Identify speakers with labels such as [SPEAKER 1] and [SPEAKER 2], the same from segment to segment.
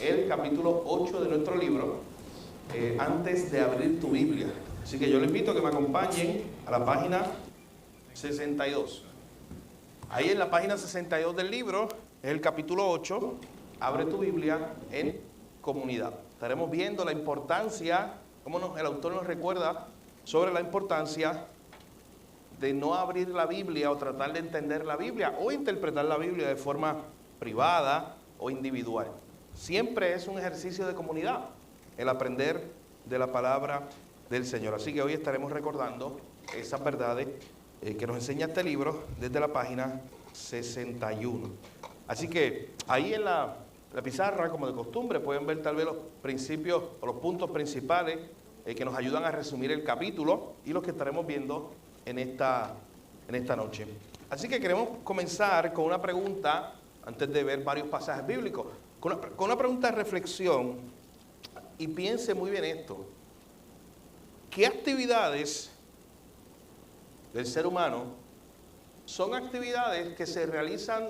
[SPEAKER 1] el capítulo 8 de nuestro libro, antes de abrir tu Biblia. Así que yo les invito a que me acompañen a la página 62. Ahí en la página 62 del libro, es el capítulo 8, abre tu Biblia en comunidad. Estaremos viendo la importancia, el autor nos recuerda sobre la importancia de no abrir la Biblia o tratar de entender la Biblia o interpretar la Biblia de forma privada o individual. Siempre es un ejercicio de comunidad el aprender de la palabra del Señor. Así que hoy estaremos recordando esas verdades que nos enseña este libro desde la página 61. Así que ahí en la pizarra, como de costumbre, pueden ver tal vez los principios o los puntos principales que nos ayudan a resumir el capítulo y los que estaremos viendo en esta noche. Así que queremos comenzar con una pregunta, antes de ver varios pasajes bíblicos, con una pregunta de reflexión, y piense muy bien esto. ¿Qué actividades del ser humano son actividades que se realizan,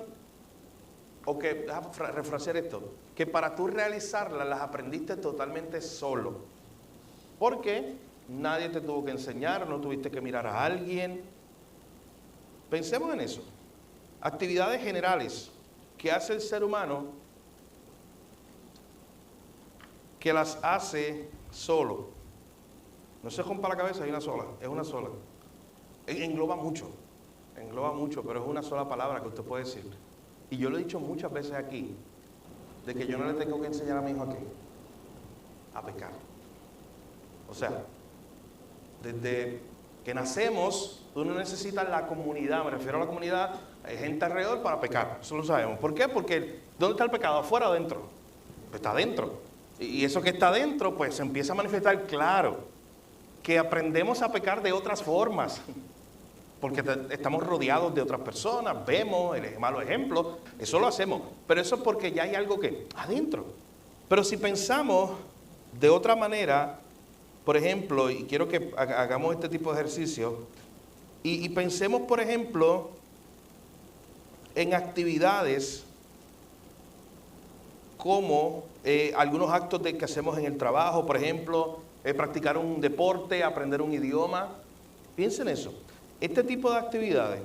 [SPEAKER 1] o que, déjame refrasear esto, que para tú realizarlas las aprendiste totalmente solo? Porque nadie te tuvo que enseñar, no tuviste que mirar a alguien. Pensemos en eso. Actividades generales que hace el ser humano, que las hace solo. No se rompa la cabeza, hay una sola, es una sola. Engloba mucho, pero es una sola palabra que usted puede decir. Y yo lo he dicho muchas veces aquí, de que yo no le tengo que enseñar a mi hijo a pecar. O sea, desde que nacemos, tú no necesitas la comunidad, me refiero a la comunidad, hay gente alrededor para pecar, eso lo sabemos. ¿Por qué? Porque ¿dónde está el pecado? ¿Afuera o adentro? Pues está adentro. Y eso que está adentro, pues se empieza a manifestar claro, que aprendemos a pecar de otras formas, porque estamos rodeados de otras personas, vemos el malo ejemplo, eso lo hacemos, pero eso es porque ya hay algo que adentro. Pero si pensamos de otra manera, por ejemplo, y quiero que hagamos este tipo de ejercicio, y pensemos, por ejemplo, en actividades como algunos actos que hacemos en el trabajo, por ejemplo, practicar un deporte, aprender un idioma. Piensen en eso. Este tipo de actividades,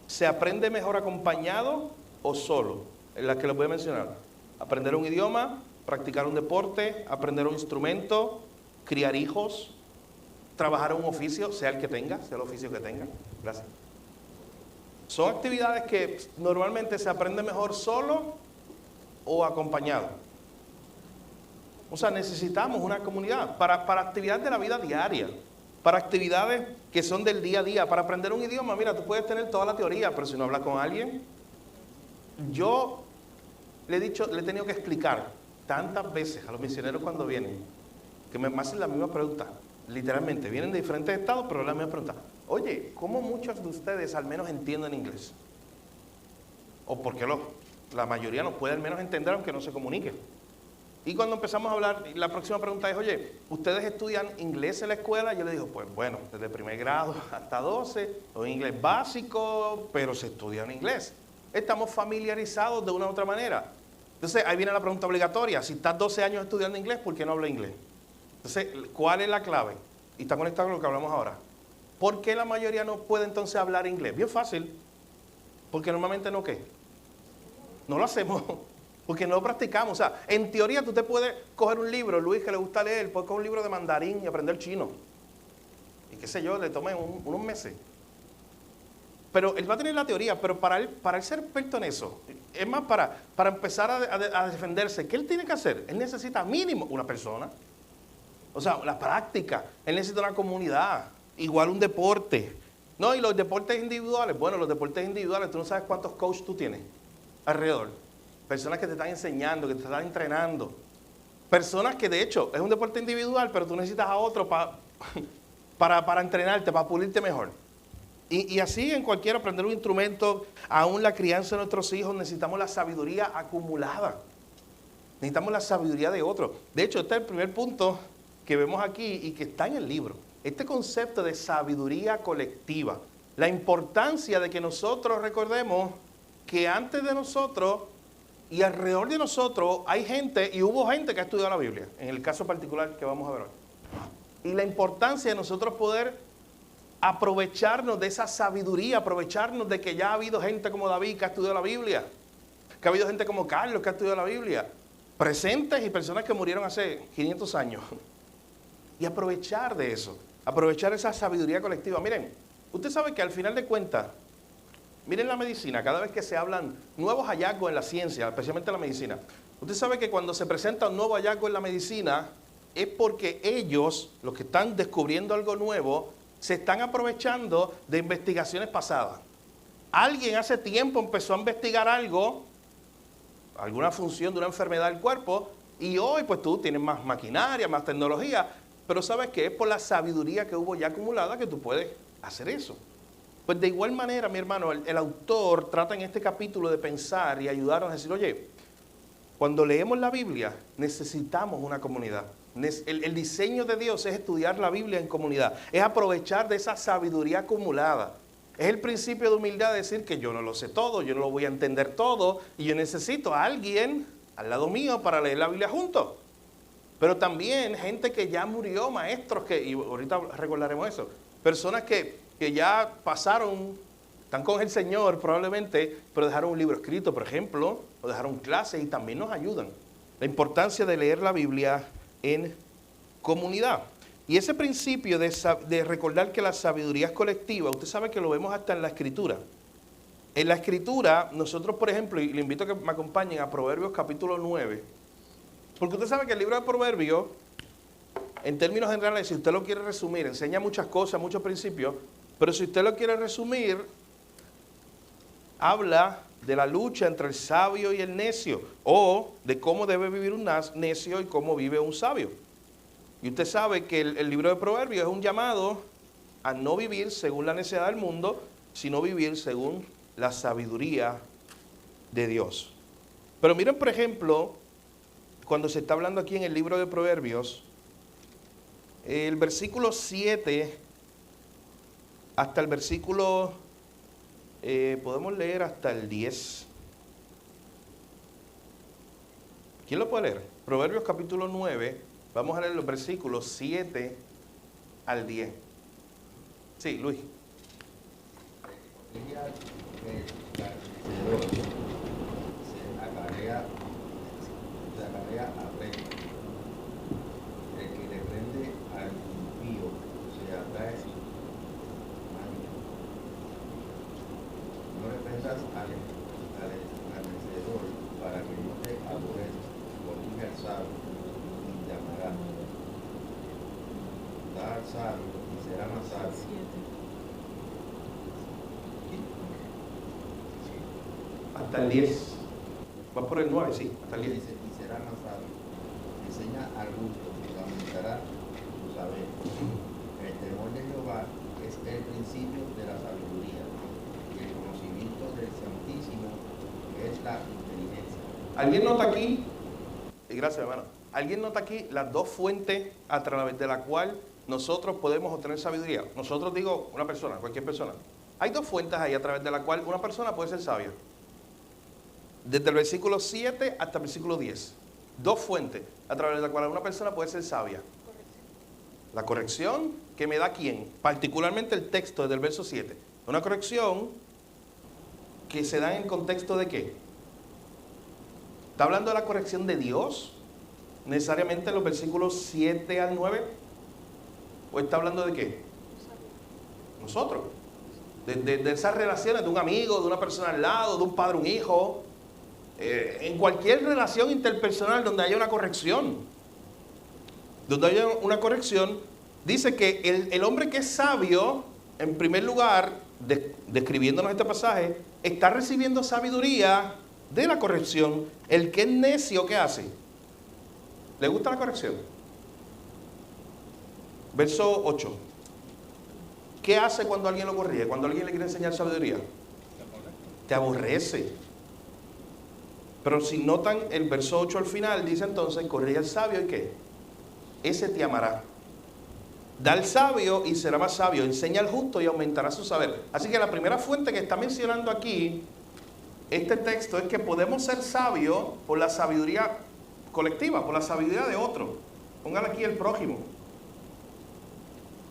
[SPEAKER 1] ¿se aprende mejor acompañado o solo? En las que les voy a mencionar. Aprender un idioma, practicar un deporte, aprender un instrumento, criar hijos, trabajar un oficio, sea el que tenga, sea el oficio que tenga. Gracias. Son actividades que normalmente se aprende mejor solo o acompañado. O sea, necesitamos una comunidad para actividades de la vida diaria, para actividades que son del día a día. Para aprender un idioma, mira, tú puedes tener toda la teoría, pero si no hablas con alguien. Yo le he tenido que explicar tantas veces a los misioneros cuando vienen, que me hacen la misma pregunta, literalmente, vienen de diferentes estados, pero la misma pregunta. Oye, ¿cómo muchos de ustedes al menos entienden inglés? ¿O por qué la mayoría no puede al menos entender aunque no se comunique? Y cuando empezamos a hablar, la próxima pregunta es, oye, ¿ustedes estudian inglés en la escuela? Yo le digo, pues bueno, desde primer grado hasta 12, o inglés básico, pero se estudia en inglés. Estamos familiarizados de una u otra manera. Entonces, ahí viene la pregunta obligatoria. Si estás 12 años estudiando inglés, ¿por qué no hablas inglés? Entonces, ¿cuál es la clave? Y está conectado con lo que hablamos ahora. ¿Por qué la mayoría no puede entonces hablar inglés? Bien fácil. Porque normalmente no, ¿qué? No lo hacemos. Porque no lo practicamos. O sea, en teoría tú te puedes coger un libro, Luis, que le gusta leer, puedes coger un libro de mandarín y aprender chino. Y qué sé yo, le tome unos meses. Pero él va a tener la teoría, pero para él ser experto en eso, es más para empezar a defenderse, ¿qué él tiene que hacer? Él necesita mínimo una persona. O sea, la práctica. Él necesita una comunidad, igual un deporte. No, y los deportes individuales, bueno, los deportes individuales, tú no sabes cuántos coaches tú tienes alrededor. Personas que te están enseñando, que te están entrenando. Personas que de hecho es un deporte individual, pero tú necesitas a otro para entrenarte, para pulirte mejor. Y así en cualquier aprender un instrumento, aún la crianza de nuestros hijos, necesitamos la sabiduría acumulada. Necesitamos la sabiduría de otros. De hecho, este es el primer punto que vemos aquí y que está en el libro. Este concepto de sabiduría colectiva. La importancia de que nosotros recordemos que antes de nosotros Y alrededor de nosotros hay gente, y hubo gente que ha estudiado la Biblia, en el caso particular que vamos a ver hoy. Y la importancia de nosotros poder aprovecharnos de esa sabiduría, aprovecharnos de que ya ha habido gente como David que ha estudiado la Biblia, que ha habido gente como Carlos que ha estudiado la Biblia, presentes y personas que murieron hace 500 años. Y aprovechar de eso, aprovechar esa sabiduría colectiva. Miren, usted sabe que al final de cuentas, miren la medicina, cada vez que se hablan nuevos hallazgos en la ciencia, especialmente en la medicina, usted sabe que cuando se presenta un nuevo hallazgo en la medicina, es porque ellos, los que están descubriendo algo nuevo, se están aprovechando de investigaciones pasadas. Alguien hace tiempo empezó a investigar algo, alguna función de una enfermedad del cuerpo, y hoy pues tú tienes más maquinaria, más tecnología, pero sabes que es por la sabiduría que hubo ya acumulada que tú puedes hacer eso. Pues de igual manera, mi hermano, el autor trata en este capítulo de pensar y ayudarnos a decir, oye, cuando leemos la Biblia necesitamos una comunidad. El diseño de Dios es estudiar la Biblia en comunidad, es aprovechar de esa sabiduría acumulada. Es el principio de humildad de decir que yo no lo sé todo, yo no lo voy a entender todo y yo necesito a alguien al lado mío para leer la Biblia juntos. Pero también gente que ya murió, maestros que, y ahorita recordaremos eso, personas que ya pasaron, están con el Señor probablemente, pero dejaron un libro escrito, por ejemplo, o dejaron clases y también nos ayudan. La importancia de leer la Biblia en comunidad. Y ese principio de recordar que la sabiduría es colectiva, usted sabe que lo vemos hasta en la Escritura. En la Escritura, nosotros, por ejemplo, y le invito a que me acompañen a Proverbios capítulo 9, porque usted sabe que el libro de Proverbios, en términos generales, si usted lo quiere resumir, enseña muchas cosas, muchos principios, pero si usted lo quiere resumir, habla de la lucha entre el sabio y el necio, o de cómo debe vivir un necio y cómo vive un sabio. Y usted sabe que el libro de Proverbios es un llamado a no vivir según la necedad del mundo, sino vivir según la sabiduría de Dios. Pero miren, por ejemplo, cuando se está hablando aquí en el libro de Proverbios, el versículo 7 hasta el versículo, podemos leer hasta el 10. ¿Quién lo puede leer? Proverbios capítulo 9, vamos a leer los versículos 7 al 10. Sí, Luis.
[SPEAKER 2] El que le prende al impío se atrae mancha. No reprendas al vencedor para que no te aborrezca, corrige al sabio y te amará. Da al sabio y será más sabio.
[SPEAKER 1] Hasta el 10. Va por el 9, sí, hasta el 10.
[SPEAKER 2] Dice, y será más sabio. Enseña al gusto y aumentará tu saber. El temor de Jehová es el principio de la sabiduría, y el conocimiento del Santísimo es la inteligencia.
[SPEAKER 1] ¿Alguien nota aquí? Y gracias, hermano. ¿Alguien nota aquí las dos fuentes a través de la cual nosotros podemos obtener sabiduría? Nosotros, digo, una persona, cualquier persona. Hay dos fuentes ahí a través de la cual una persona puede ser sabia. Desde el versículo 7 hasta el versículo 10. Dos fuentes a través de la cual una persona puede ser sabia. La corrección que me da quién, particularmente el texto del verso 7. Una corrección que se da en el contexto de qué. ¿Está hablando de la corrección de Dios? Necesariamente en los versículos 7 al 9. ¿O está hablando de qué? Nosotros. De esas relaciones de un amigo, de una persona al lado, de un padre, un hijo. En cualquier relación interpersonal donde haya una corrección, dice que el hombre que es sabio, en primer lugar, describiéndonos este pasaje, está recibiendo sabiduría de la corrección. El que es necio, ¿qué hace? ¿Le gusta la corrección? Verso 8. ¿Qué hace cuando alguien lo corrige? Cuando alguien le quiere enseñar sabiduría. Te aborrece. Pero si notan el verso 8 al final, dice entonces, corrige al sabio y ¿qué? Ese te amará. Da al sabio y será más sabio. Enseña al justo y aumentará su saber. Así que la primera fuente que está mencionando aquí este texto es que podemos ser sabios por la sabiduría colectiva, por la sabiduría de otro. Póngale aquí el prójimo.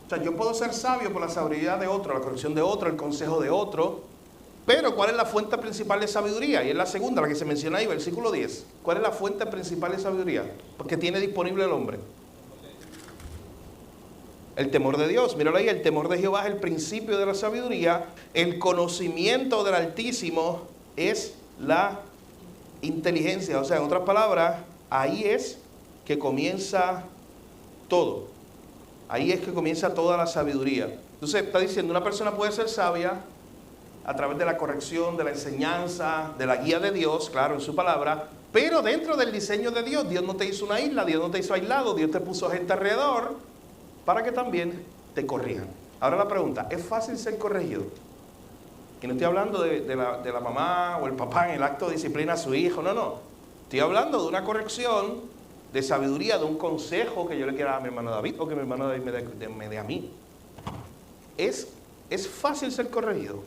[SPEAKER 1] O sea, yo puedo ser sabio por la sabiduría de otro, la corrección de otro, el consejo de otro. Pero ¿cuál es la fuente principal de sabiduría? Y es la segunda, la que se menciona ahí, versículo 10. ¿Cuál es la fuente principal de sabiduría? Porque tiene disponible el hombre. El temor de Dios. Míralo ahí, el temor de Jehová es el principio de la sabiduría. El conocimiento del Altísimo es la inteligencia. O sea, en otras palabras, ahí es que comienza todo. Ahí es que comienza toda la sabiduría. Entonces, está diciendo, una persona puede ser sabia a través de la corrección, de la enseñanza, de la guía de Dios, claro, en su palabra, pero dentro del diseño de Dios. Dios no te hizo una isla, Dios no te hizo aislado, Dios te puso gente alrededor para que también te corrijan. Ahora la pregunta, ¿es fácil ser corregido? Y no estoy hablando de la mamá o el papá en el acto de disciplina a su hijo, no. Estoy hablando de una corrección, de sabiduría, de un consejo que yo le quiera dar a mi hermano David o que mi hermano David me dé a mí. ¿Es fácil ser corregido?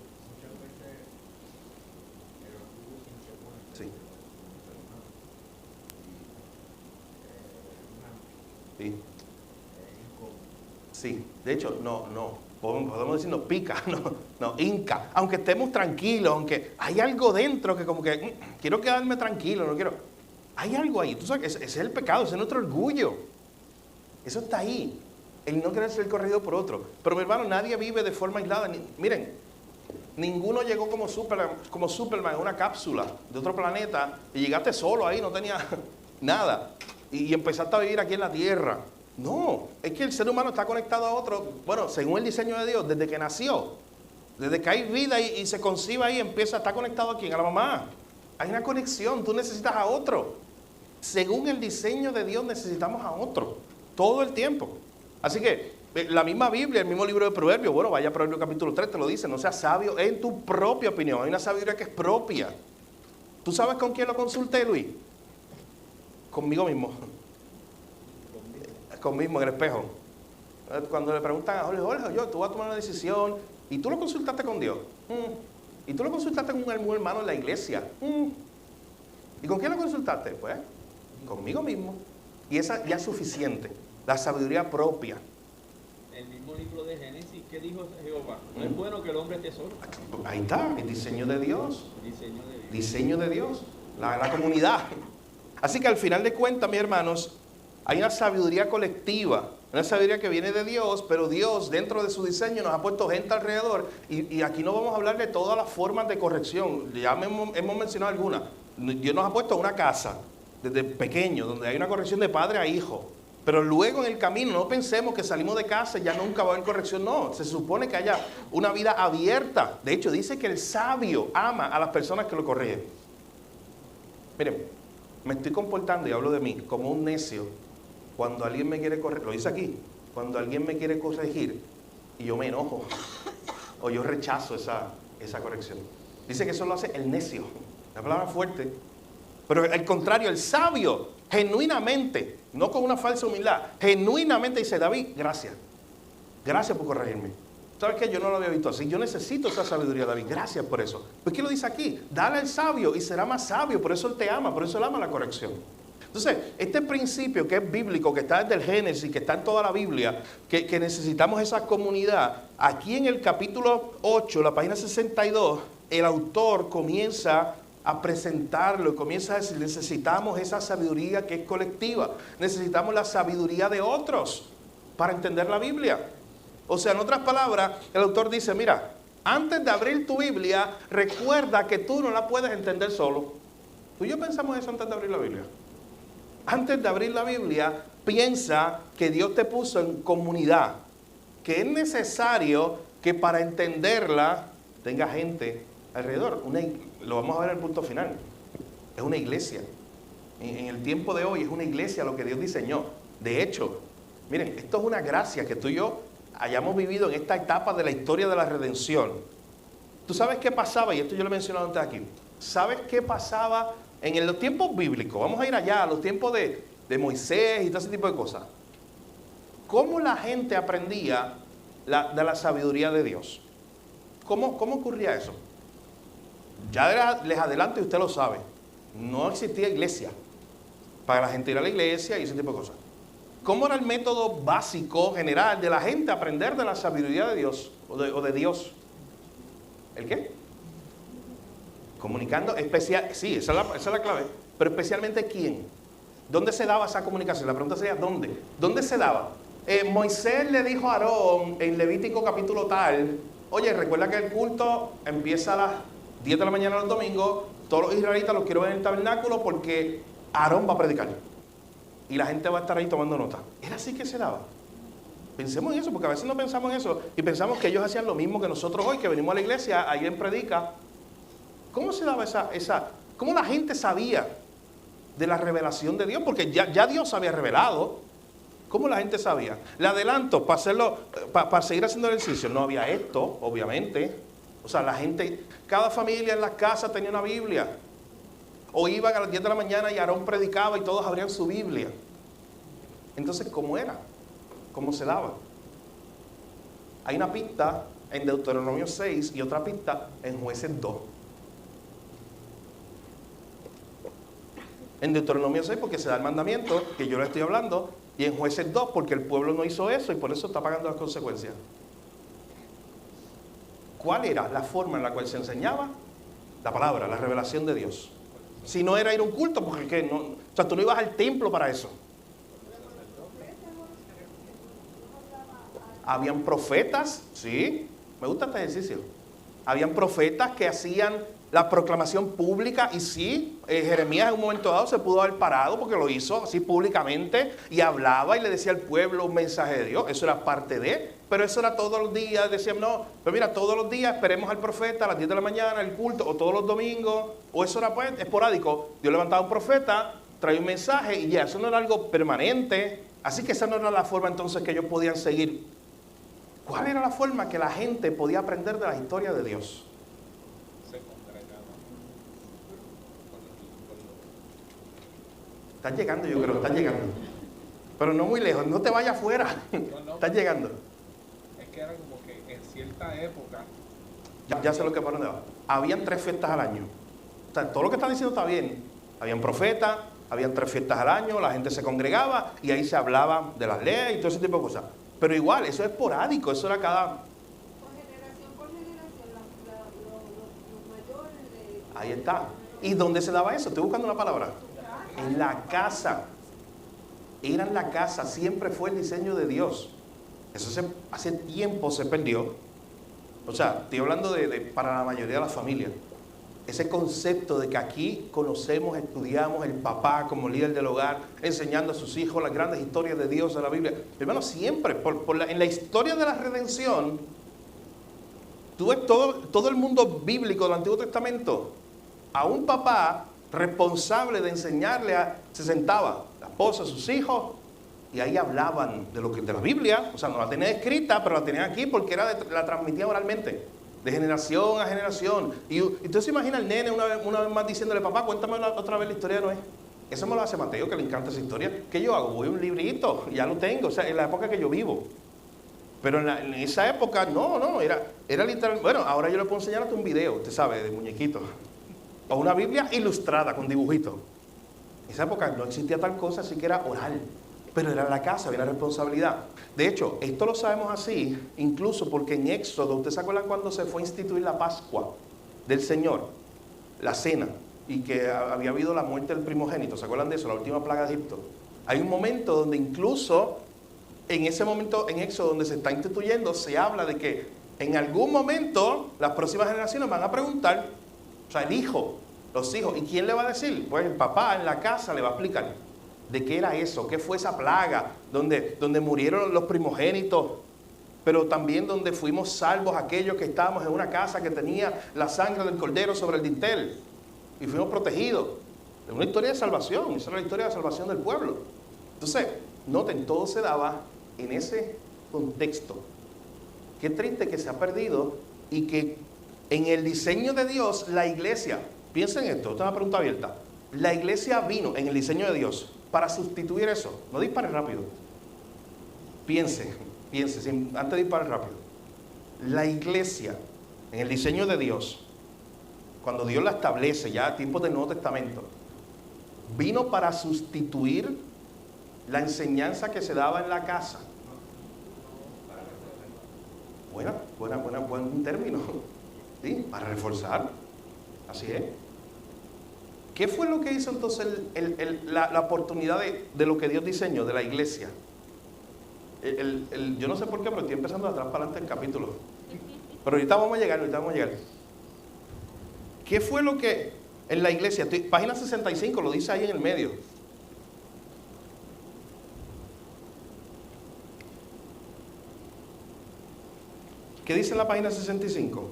[SPEAKER 1] Sí. Sí. Sí. De hecho, no. Podemos decir no pica, no, hinca. Aunque estemos tranquilos, aunque hay algo dentro que como que quiero quedarme tranquilo, no quiero. Hay algo ahí. Tú sabes que ese es el pecado, ese es nuestro orgullo. Eso está ahí. El no querer ser corregido por otro. Pero mi hermano, nadie vive de forma aislada. Miren, ninguno llegó como Superman en una cápsula de otro planeta y llegaste solo ahí, no tenía nada. Y empezaste a vivir aquí en la tierra. No, es que el ser humano está conectado a otro, bueno, según el diseño de Dios, desde que nació. Desde que hay vida y se concibe ahí, está conectado a quién, a la mamá. Hay una conexión, tú necesitas a otro. Según el diseño de Dios necesitamos a otro, todo el tiempo. Así que la misma Biblia, el mismo libro de Proverbios, bueno, vaya a Proverbios capítulo 3, te lo dice, no seas sabio en tu propia opinión. Hay una sabiduría que es propia. ¿Tú sabes con quién lo consulté, Luis? Conmigo mismo. Conmigo en el espejo. Cuando le preguntan a Jorge, tú vas a tomar una decisión y tú lo consultaste con Dios. Y tú lo consultaste con un hermano en la iglesia. ¿Y con quién lo consultaste? Pues conmigo mismo. Y esa ya es suficiente. La sabiduría propia.
[SPEAKER 3] El mismo libro de Génesis, ¿qué dijo Jehová? No es bueno que el hombre esté solo.
[SPEAKER 1] Ahí está, el diseño de Dios.
[SPEAKER 3] Diseño de
[SPEAKER 1] Dios. La comunidad. Así que al final de cuentas, mis hermanos, hay una sabiduría colectiva, una sabiduría que viene de Dios, pero Dios dentro de su diseño nos ha puesto gente alrededor y aquí no vamos a hablar de todas las formas de corrección, ya hemos mencionado algunas. Dios nos ha puesto una casa desde pequeño, donde hay una corrección de padre a hijo, pero luego en el camino no pensemos que salimos de casa y ya nunca va a haber corrección, no, se supone que haya una vida abierta. De hecho dice que el sabio ama a las personas que lo corrigen. Miren, me estoy comportando, y hablo de mí, como un necio cuando alguien me quiere corregir, lo dice aquí, cuando alguien me quiere corregir y yo me enojo o yo rechazo esa corrección. Dice que eso lo hace el necio, una palabra fuerte, pero al contrario, el sabio genuinamente, no con una falsa humildad, genuinamente dice, David, gracias por corregirme. ¿Sabes qué? Yo no lo había visto así, yo necesito esa sabiduría, David, gracias por eso. Pues ¿qué lo dice aquí? Dale al sabio y será más sabio, por eso él te ama, por eso él ama la corrección. Entonces, este principio que es bíblico, que está desde el Génesis, que está en toda la Biblia, que necesitamos esa comunidad, aquí en el capítulo 8, la página 62, el autor comienza a presentarlo y comienza a decir, necesitamos esa sabiduría que es colectiva, necesitamos la sabiduría de otros para entender la Biblia. O sea, en otras palabras, el autor dice, mira, antes de abrir tu Biblia, recuerda que tú no la puedes entender solo. ¿Tú y yo pensamos eso antes de abrir la Biblia? Antes de abrir la Biblia, piensa que Dios te puso en comunidad, que es necesario que para entenderla tenga gente alrededor. Lo vamos a ver en el punto final. Es una iglesia. En el tiempo de hoy es una iglesia lo que Dios diseñó. De hecho, miren, esto es una gracia que tú y yo hayamos vivido en esta etapa de la historia de la redención. ¿Tú sabes qué pasaba? Y esto yo lo he mencionado antes aquí. ¿Sabes qué pasaba en los tiempos bíblicos? Vamos a ir allá, a los tiempos de Moisés y todo ese tipo de cosas. ¿Cómo la gente aprendía de la sabiduría de Dios? ¿Cómo ocurría eso? Ya les adelanto y usted lo sabe, no existía iglesia para la gente ir a la iglesia y ese tipo de cosas. ¿Cómo era el método básico, general, de la gente aprender de la sabiduría de Dios o de Dios? ¿El qué? Comunicando, sí, esa es la clave, pero especialmente ¿quién? ¿Dónde se daba esa comunicación? La pregunta sería ¿dónde? ¿Dónde se daba? Moisés le dijo a Aarón en Levítico capítulo tal, oye, recuerda que el culto empieza a las 10 de la mañana los domingos, todos los israelitas los quiero ver en el tabernáculo porque Aarón va a predicar. Y la gente va a estar ahí tomando nota. Era así que se daba. Pensemos en eso, porque a veces no pensamos en eso y pensamos que ellos hacían lo mismo que nosotros hoy, que venimos a la iglesia, ahí en predica. ¿Cómo se daba cómo la gente sabía de la revelación de Dios? Porque ya Dios había revelado. ¿Cómo la gente sabía? Le adelanto, para seguir haciendo el ejercicio, no había esto, obviamente. O sea, la gente, cada familia en la casa tenía una Biblia. O iban a las 10 de la mañana y Aarón predicaba y todos abrían su Biblia. Entonces, ¿cómo era? ¿Cómo se daba? Hay una pista en Deuteronomio 6 y otra pista en Jueces 2. En Deuteronomio 6 porque se da el mandamiento, que yo le estoy hablando, y en Jueces 2 porque el pueblo no hizo eso y por eso está pagando las consecuencias. ¿Cuál era la forma en la cual se enseñaba la palabra, la revelación de Dios? Si no era ir a un culto, porque no, o sea, tú no ibas al templo para eso. Habían profetas, sí, me gusta este ejercicio. Habían profetas que hacían la proclamación pública y sí, Jeremías en un momento dado se pudo haber parado porque lo hizo así públicamente y hablaba y le decía al pueblo un mensaje de Dios. Eso era parte de, pero eso era todos los días. Decían, no, pero mira, todos los días esperemos al profeta a las 10 de la mañana, el culto, o todos los domingos, o eso era pues esporádico. Dios levantaba un profeta, traía un mensaje y ya, eso no era algo permanente. Así que esa no era la forma entonces que ellos podían seguir. ¿Cuál era la forma que la gente podía aprender de la historia de Dios? Están llegando, yo creo, están llegando. Pero no muy lejos, no te vayas afuera. Están llegando.
[SPEAKER 3] Es que era como que en cierta época.
[SPEAKER 1] Ya sé lo que para dónde va. Habían 3 fiestas al año. O sea, todo lo que están diciendo está bien. Habían profetas, habían 3 fiestas al año, la gente se congregaba y ahí se hablaba de las leyes y todo ese tipo de cosas. Pero igual, eso es esporádico, eso era cada...
[SPEAKER 4] Por generación, los mayores de...
[SPEAKER 1] Ahí está. ¿Y dónde se daba eso? Estoy buscando una palabra. En la casa. Era en la casa, siempre fue el diseño de Dios. Eso hace tiempo se perdió. O sea, estoy hablando para la mayoría de las familias. Ese concepto de que aquí conocemos, estudiamos el papá como líder del hogar, enseñando a sus hijos las grandes historias de Dios de la Biblia. Hermano, siempre, en la historia de la redención, tú ves todo el mundo bíblico del Antiguo Testamento, a un papá responsable de enseñarle, se sentaba la esposa, sus hijos, y ahí hablaban de la Biblia. O sea, no la tenían escrita, pero la tenían aquí porque la transmitían oralmente, de generación a generación. Y usted se imagina al nene una vez más diciéndole, papá, cuéntame otra vez la historia de Noé. Eso me lo hace Mateo, que le encanta esa historia. ¿Qué yo hago? Voy a un librito, ya lo tengo, o sea, en la época que yo vivo. Pero en esa época, no, era literal. Bueno, ahora yo le puedo enseñar hasta un video, usted sabe, de muñequitos. O una Biblia ilustrada con dibujitos. En esa época no existía tal cosa, así que era oral. Pero era en la casa, había una responsabilidad. De hecho, esto lo sabemos así, incluso porque en Éxodo, ¿ustedes se acuerdan cuando se fue a instituir la Pascua del Señor? La cena, y que había habido la muerte del primogénito. ¿Se acuerdan de eso? La última plaga de Egipto. Hay un momento donde incluso, en ese momento en Éxodo donde se está instituyendo, se habla de que en algún momento las próximas generaciones van a preguntar, o sea, el hijo, los hijos, ¿y quién le va a decir? Pues el papá en la casa le va a explicar de qué era eso, qué fue esa plaga, donde murieron los primogénitos, pero también donde fuimos salvos aquellos que estábamos en una casa que tenía la sangre del cordero sobre el dintel y fuimos protegidos. Es una historia de salvación, esa era la historia de salvación del pueblo. Entonces, noten, todo se daba en ese contexto. Qué triste que se ha perdido y que en el diseño de Dios, la iglesia, piensen esto, esta es una pregunta abierta, la iglesia vino en el diseño de Dios para sustituir eso. No dispare rápido. Piense, antes de disparar rápido. La iglesia, en el diseño de Dios, cuando Dios la establece ya a tiempos del Nuevo Testamento, vino para sustituir la enseñanza que se daba en la casa. Buen término. ¿Sí? Para reforzar. Así es. ¿Qué fue lo que hizo entonces la oportunidad de lo que Dios diseñó, de la iglesia? Yo no sé por qué, pero estoy empezando de atrás para adelante el capítulo. Pero ahorita vamos a llegar. ¿Qué fue lo que en la iglesia? Página 65 lo dice ahí en el medio. ¿Qué dice en la página 65?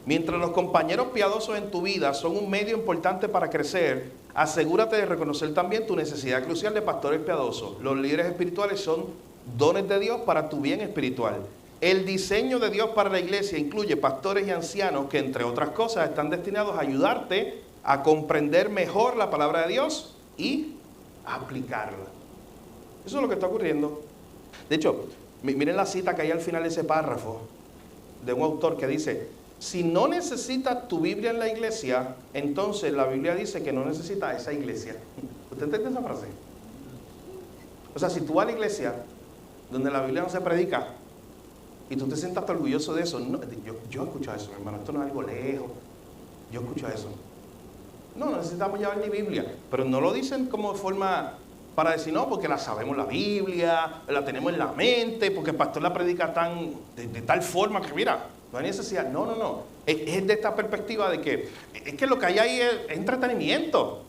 [SPEAKER 1] Mientras los compañeros piadosos en tu vida son un medio importante para crecer, asegúrate de reconocer también tu necesidad crucial de pastores piadosos. Los líderes espirituales son dones de Dios para tu bien espiritual. El diseño de Dios para la iglesia incluye pastores y ancianos que, entre otras cosas, están destinados a ayudarte a comprender mejor la palabra de Dios y a aplicarla. Eso es lo que está ocurriendo. De hecho, miren la cita que hay al final de ese párrafo de un autor que dice: si no necesitas tu Biblia en la iglesia, entonces la Biblia dice que no necesitas esa iglesia. ¿Usted entiende esa frase? O sea, si tú vas a la iglesia donde la Biblia no se predica y tú te sientas orgulloso de eso, no, yo escucho eso, hermano, esto no es algo lejos, yo escucho eso. No necesitamos llevar ni Biblia, pero no lo dicen como forma para decir, no, porque la sabemos la Biblia, la tenemos en la mente, porque el pastor la predica de tal forma que mira, no hay necesidad. No. Es de esta perspectiva de que es que lo que hay ahí es entretenimiento.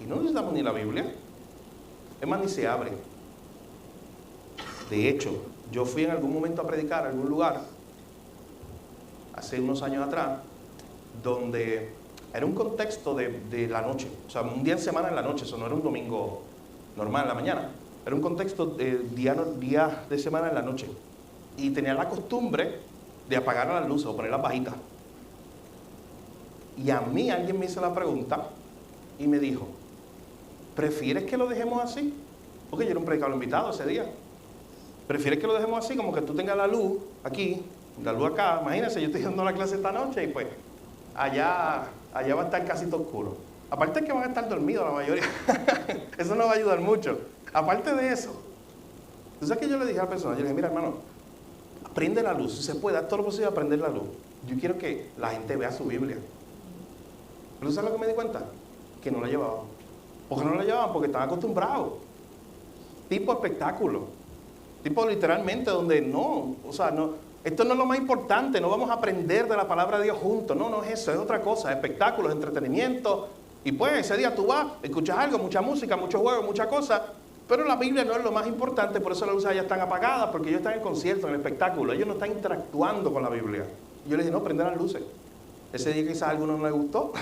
[SPEAKER 1] Y no necesitamos ni la Biblia. Es más, ni se abre. De hecho, yo fui en algún momento a predicar a algún lugar, hace unos años atrás, donde era un contexto de la noche. O sea, un día en semana en la noche. Eso no era un domingo normal en la mañana. Era un contexto de día de semana en la noche. Y tenía la costumbre de apagar las luces o ponerlas bajitas. Y a mí alguien me hizo la pregunta y me dijo, ¿prefieres que lo dejemos así? Porque yo era un predicador invitado ese día. ¿Prefieres que lo dejemos así? Como que tú tengas la luz aquí, la luz acá. Imagínense, yo estoy dando la clase esta noche y pues allá va a estar casi todo oscuro. Aparte que van a estar dormidos la mayoría. Eso no va a ayudar mucho. Aparte de eso, ¿tú sabes que yo le dije a la persona? Yo le dije, mira hermano, prende la luz, si se puede, haz todo lo posible a prender la luz. Yo quiero que la gente vea su Biblia. Pero ¿sabes lo que me di cuenta? Que no la llevaban. ¿Por qué no la llevaban? Porque estaban acostumbrados. Tipo espectáculo. Tipo literalmente donde no, o sea, no, esto no es lo más importante, no vamos a aprender de la palabra de Dios juntos. No es eso, es otra cosa, espectáculos, entretenimiento. Y pues ese día tú vas, escuchas algo, mucha música, muchos juegos, muchas cosas. Pero la Biblia no es lo más importante, por eso las luces ya están apagadas, porque ellos están en el concierto, en el espectáculo, ellos no están interactuando con la Biblia. Y yo les dije, no, prende las luces. Ese día quizás a alguno no le gustó,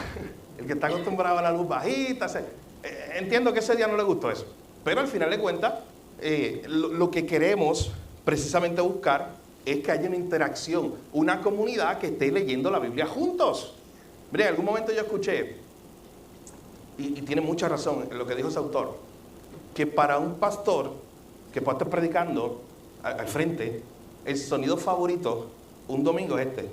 [SPEAKER 1] el que está acostumbrado a la luz bajita, entiendo que ese día no le gustó eso. Pero al final de cuentas, lo que queremos precisamente buscar es que haya una interacción, una comunidad que esté leyendo la Biblia juntos. Mire, en algún momento yo escuché, y tiene mucha razón en lo que dijo ese autor, que para un pastor que pueda estar predicando al frente, el sonido favorito un domingo es este.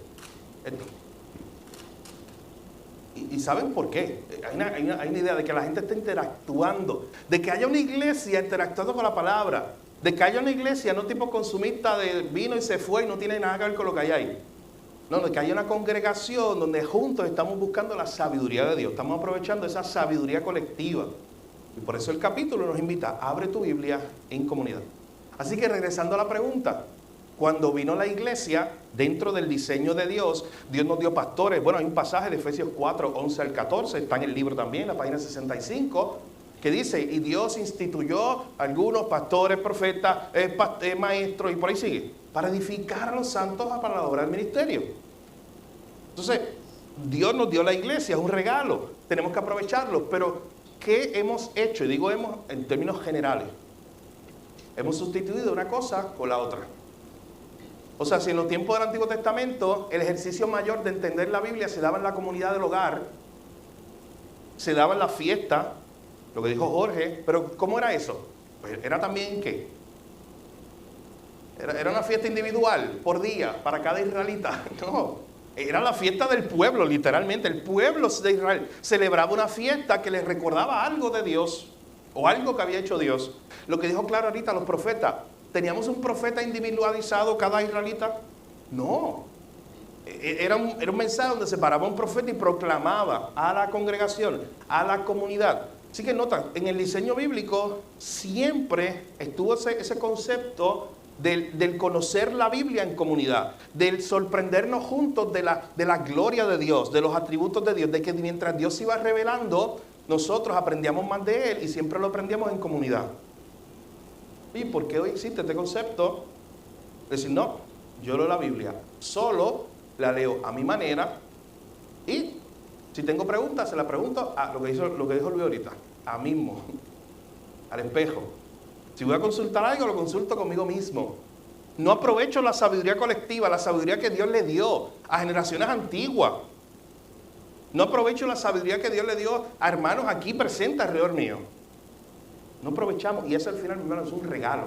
[SPEAKER 1] ¿Y saben por qué? Hay una idea de que la gente está interactuando, de que haya una iglesia interactuando con la palabra, de que haya una iglesia no tipo consumista de vino y se fue y no tiene nada que ver con lo que hay ahí. No, de que haya una congregación donde juntos estamos buscando la sabiduría de Dios, estamos aprovechando esa sabiduría colectiva. Y por eso el capítulo nos invita, abre tu Biblia en comunidad. Así que regresando a la pregunta, cuando vino la iglesia, dentro del diseño de Dios, Dios nos dio pastores. Bueno, hay un pasaje de Efesios 4, 11 al 14, está en el libro también, en la página 65, que dice, y Dios instituyó algunos pastores, profetas, maestros, y por ahí sigue, para edificar a los santos para la obra del ministerio. Entonces, Dios nos dio la iglesia, es un regalo, tenemos que aprovecharlo, pero ¿qué hemos hecho? Y digo hemos en términos generales. Hemos sustituido una cosa con la otra. O sea, si en los tiempos del Antiguo Testamento el ejercicio mayor de entender la Biblia se daba en la comunidad del hogar, se daba en la fiesta, lo que dijo Jorge, pero ¿cómo era eso? Pues era también ¿qué? Era una fiesta individual por día para cada israelita. No, Era la fiesta del pueblo, literalmente. El pueblo de Israel celebraba una fiesta que les recordaba algo de Dios o algo que había hecho Dios. Lo que dijo claro ahorita los profetas. ¿Teníamos un profeta individualizado cada israelita? No. Era un mensaje donde se paraba un profeta y proclamaba a la congregación, a la comunidad. Así que nota, en el diseño bíblico siempre estuvo ese concepto del conocer la Biblia en comunidad, del sorprendernos juntos de la gloria de Dios, de los atributos de Dios, de que mientras Dios se iba revelando, nosotros aprendíamos más de Él y siempre lo aprendíamos en comunidad. ¿Y por qué hoy existe este concepto? Decir, no, yo leo la Biblia, solo la leo a mi manera y si tengo preguntas, se las pregunto a lo que dijo Luis ahorita, a mí mismo, al espejo. Si voy a consultar algo, lo consulto conmigo mismo. No aprovecho la sabiduría colectiva, la sabiduría que Dios le dio a generaciones antiguas. No aprovecho la sabiduría que Dios le dio a hermanos aquí presentes alrededor mío. No aprovechamos y eso al final, hermano, es un regalo.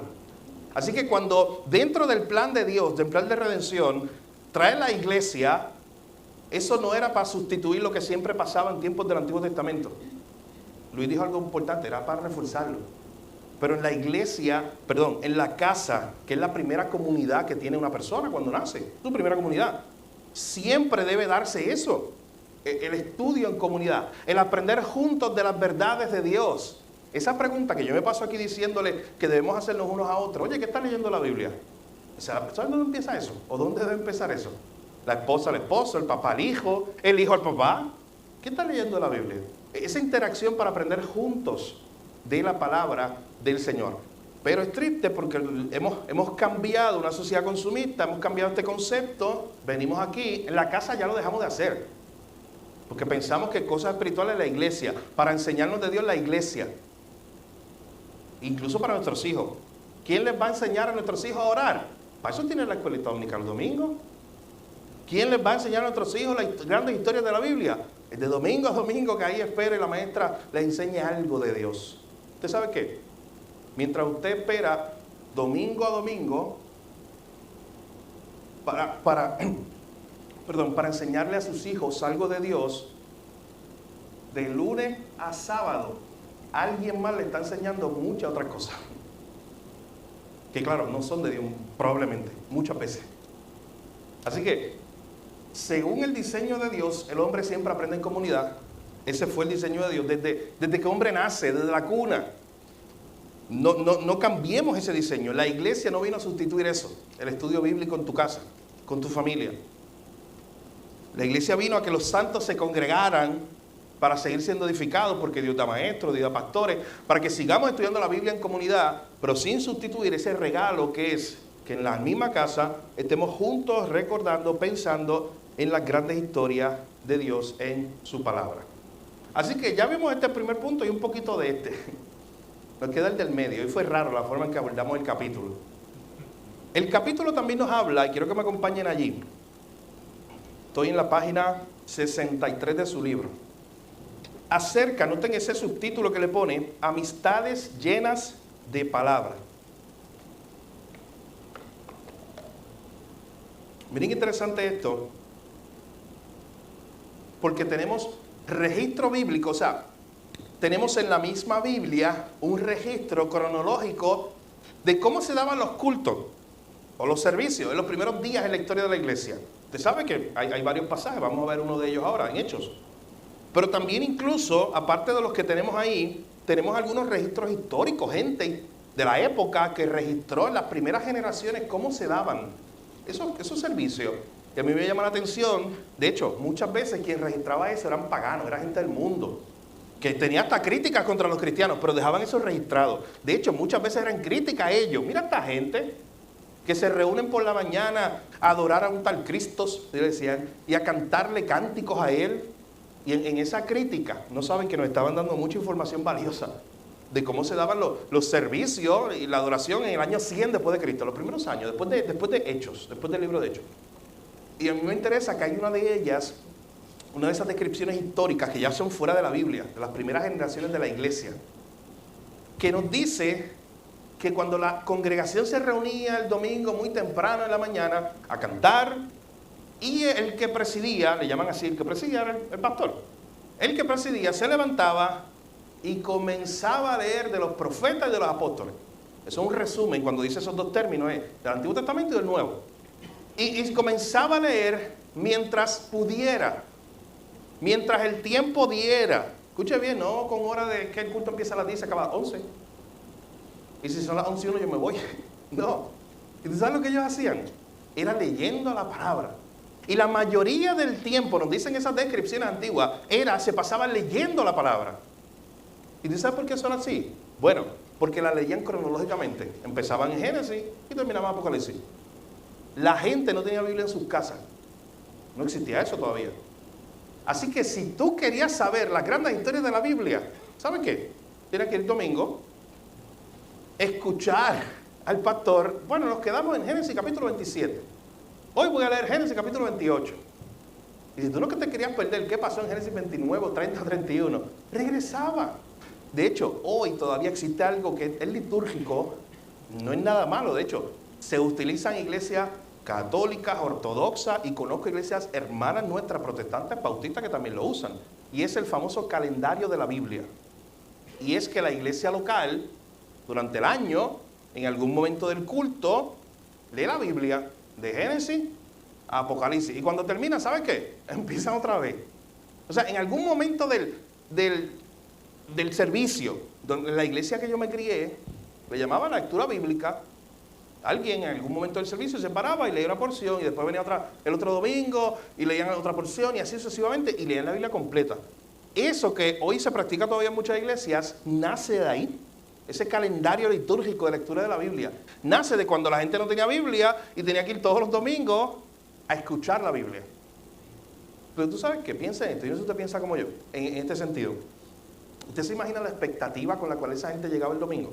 [SPEAKER 1] Así que cuando dentro del plan de Dios, del plan de redención, trae la iglesia, eso no era para sustituir lo que siempre pasaba en tiempos del Antiguo Testamento. Luis dijo algo importante, era para reforzarlo. Pero en la iglesia, en la casa, que es la primera comunidad que tiene una persona cuando nace, su primera comunidad, siempre debe darse eso. El estudio en comunidad, el aprender juntos de las verdades de Dios. Esa pregunta que yo me paso aquí diciéndole que debemos hacernos unos a otros. Oye, ¿qué está leyendo la Biblia? O sea, ¿sabes dónde empieza eso? ¿O dónde debe empezar eso? La esposa al esposo, el papá al hijo, el hijo al papá. ¿Qué está leyendo la Biblia? Esa interacción para aprender juntos de la palabra del Señor. Pero es triste porque hemos cambiado una sociedad consumista, hemos cambiado este concepto, venimos aquí, en la casa ya lo dejamos de hacer. Porque pensamos que cosas espirituales es la iglesia, para enseñarnos de Dios la iglesia. Incluso para nuestros hijos. ¿Quién les va a enseñar a nuestros hijos a orar? Para eso tiene la escuelita dominical los domingos. ¿Quién les va a enseñar a nuestros hijos las grandes historias de la Biblia? Es de domingo a domingo que ahí espera y la maestra le enseñe algo de Dios. ¿Usted sabe qué? Mientras usted espera domingo a domingo para enseñarle a sus hijos algo de Dios, de lunes a sábado, alguien más le está enseñando muchas otras cosas. Que claro, no son de Dios, probablemente, muchas veces. Así que, según el diseño de Dios, el hombre siempre aprende en comunidad. Ese fue el diseño de Dios, desde que el hombre nace, desde la cuna. No cambiemos ese diseño. La iglesia no vino a sustituir eso, el estudio bíblico en tu casa, con tu familia. La iglesia vino a que los santos se congregaran para seguir siendo edificados, porque Dios da maestros, Dios da pastores, para que sigamos estudiando la Biblia en comunidad, pero sin sustituir ese regalo que es que en la misma casa estemos juntos recordando, pensando en las grandes historias de Dios en su palabra. Así que ya vimos este primer punto y un poquito de este. Nos queda el del medio. Y fue raro la forma en que abordamos el capítulo. El capítulo también nos habla, y quiero que me acompañen allí. Estoy en la página 63 de su libro. Acerca, noten ese subtítulo que le pone, amistades llenas de palabra. Miren qué interesante esto, porque tenemos registro bíblico, o sea, tenemos en la misma Biblia un registro cronológico de cómo se daban los cultos o los servicios en los primeros días en la historia de la iglesia. Usted sabe que hay varios pasajes, vamos a ver uno de ellos ahora, en Hechos. Pero también incluso, aparte de los que tenemos ahí, tenemos algunos registros históricos, gente de la época que registró en las primeras generaciones cómo se daban esos servicios. Y a mí me llama la atención, de hecho, muchas veces quien registraba eso eran paganos, era gente del mundo, que tenía hasta críticas contra los cristianos, pero dejaban eso registrado. De hecho, muchas veces eran críticas a ellos. Mira esta gente que se reúnen por la mañana a adorar a un tal Cristo, decían, y a cantarle cánticos a él. Y en esa crítica, no saben que nos estaban dando mucha información valiosa de cómo se daban los servicios y la adoración en el año 100 después de Cristo, los primeros años, después de Hechos, después del libro de Hechos. Y a mí me interesa que hay una de ellas, una de esas descripciones históricas que ya son fuera de la Biblia, de las primeras generaciones de la iglesia, que nos dice que cuando la congregación se reunía el domingo muy temprano en la mañana a cantar, Y el que presidía, le llaman así, el que presidía era el pastor. El que presidía se levantaba y comenzaba a leer de los profetas y de los apóstoles. Eso es un resumen, cuando dice esos dos términos, es del Antiguo Testamento y del Nuevo. Y comenzaba a leer mientras pudiera, mientras el tiempo diera. Escuche bien, no con hora de que el culto empieza a las 10 y acaba a las 11. Y si son las 11:01 yo me voy. No. ¿Y tú sabes lo que ellos hacían? Era leyendo la palabra. Y la mayoría del tiempo, nos dicen esas descripciones antiguas, se pasaba leyendo la palabra. ¿Y tú sabes por qué son así? Bueno, porque la leían cronológicamente. Empezaban en Génesis y terminaban en Apocalipsis. La gente no tenía Biblia en sus casas. No existía eso todavía. Así que si tú querías saber las grandes historias de la Biblia, ¿sabes qué? Tienes que ir domingo, escuchar al pastor. Bueno, nos quedamos en Génesis capítulo 27. Hoy voy a leer Génesis capítulo 28. Y si tú no que te querías perder qué pasó en Génesis 29, 30, 31, regresaba. De hecho, hoy todavía existe algo que es litúrgico, no es nada malo. De hecho, se utiliza en iglesias católicas, ortodoxas, y conozco iglesias hermanas nuestras, protestantes, bautistas, que también lo usan. Y es el famoso calendario de la Biblia. Y es que la iglesia local, durante el año, en algún momento del culto, lee la Biblia, de Génesis a Apocalipsis. Y cuando termina, ¿sabes qué? Empiezan otra vez. O sea, en algún momento del servicio, donde la iglesia que yo me crié, le llamaban la lectura bíblica. Alguien en algún momento del servicio se paraba y leía una porción, y después venía el otro domingo y leían otra porción, y así sucesivamente, y leían la Biblia completa. Eso que hoy se practica todavía en muchas iglesias, nace de ahí. Ese calendario litúrgico de lectura de la Biblia nace de cuando la gente no tenía Biblia y tenía que ir todos los domingos a escuchar la Biblia. Pero tú sabes que piensa en esto, y no sé si usted piensa como yo, en este sentido. ¿Usted se imagina la expectativa con la cual esa gente llegaba el domingo?